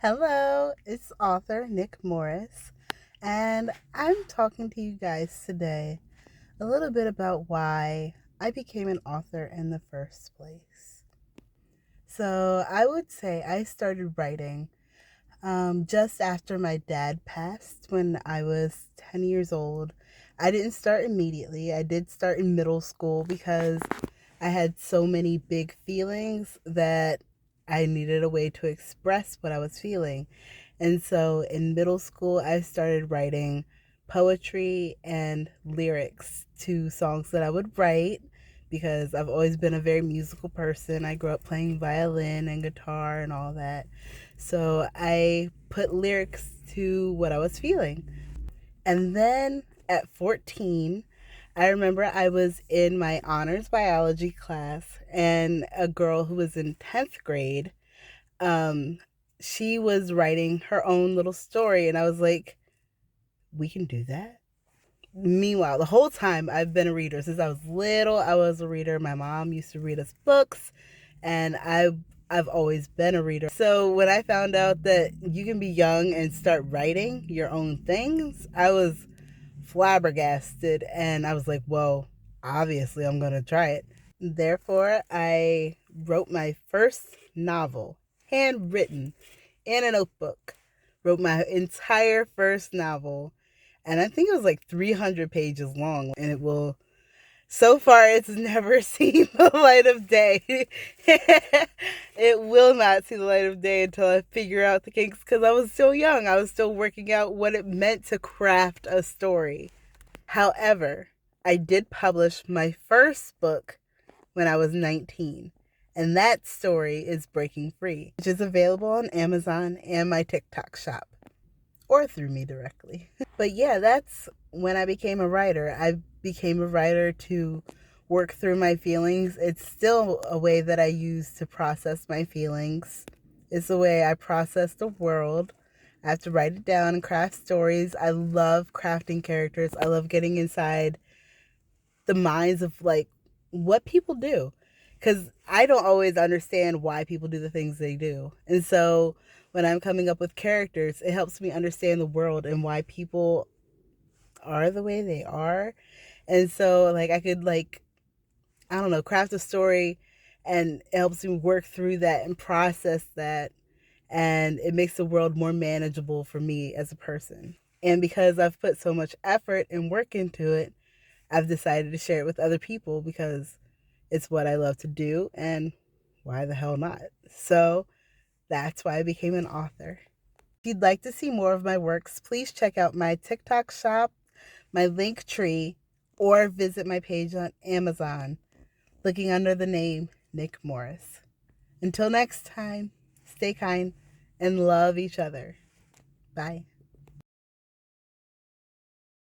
Hello, it's author Nick Morris, and I'm talking to you guys today a little bit about why I became an author in the first place. So, I would say I started writing just after my dad passed when I was 10 years old. I didn't start immediately, I did start in middle school because I had so many big feelings that I needed a way to express what I was feeling. And so in middle school, I started writing poetry and lyrics to songs that I would write because I've always been a very musical person. I grew up playing violin and guitar and all that. So I put lyrics to what I was feeling. And then at 14, I remember I was in my honors biology class, and a girl who was in 10th grade, um, she was writing her own little story. And I was like, we can do that. Meanwhile, the whole time I've been a reader. Since I was little, I was a reader. My mom used to read us books, and I've always been a reader. So when I found out that you can be young and start writing your own things, I was flabbergasted, and I was like, well, obviously I'm going to try it. Therefore, I wrote my first novel, handwritten in a notebook. Wrote my entire first novel, and I think it was like 300 pages long, and it will, so far, it's never seen the light of day. It will not see the light of day until I figure out the kinks because I was still young. I was still working out what it meant to craft a story. However, I did publish my first book when I was 19, and that story is Breaking Free, which is available on Amazon and my TikTok shop, or through me directly. But yeah, that's when I became a writer. I became a writer to work through my feelings. It's still a way that I use to process my feelings. It's the way I process the world. I have to write it down and craft stories. I love crafting characters. I love getting inside the minds of like what people do, because I don't always understand why people do the things they do. And so when I'm coming up with characters, it helps me understand the world and why people are the way they are. And so like I could like, I don't know, craft a story, and it helps me work through that and process that, and it makes the world more manageable for me as a person. And because I've put so much effort and work into it, I've decided to share it with other people because it's what I love to do, and why the hell not? So that's why I became an author. If you'd like to see more of my works, please check out my TikTok shop, my link tree, or visit my page on Amazon, looking under the name Nick Morris. Until next time, stay kind and love each other. Bye.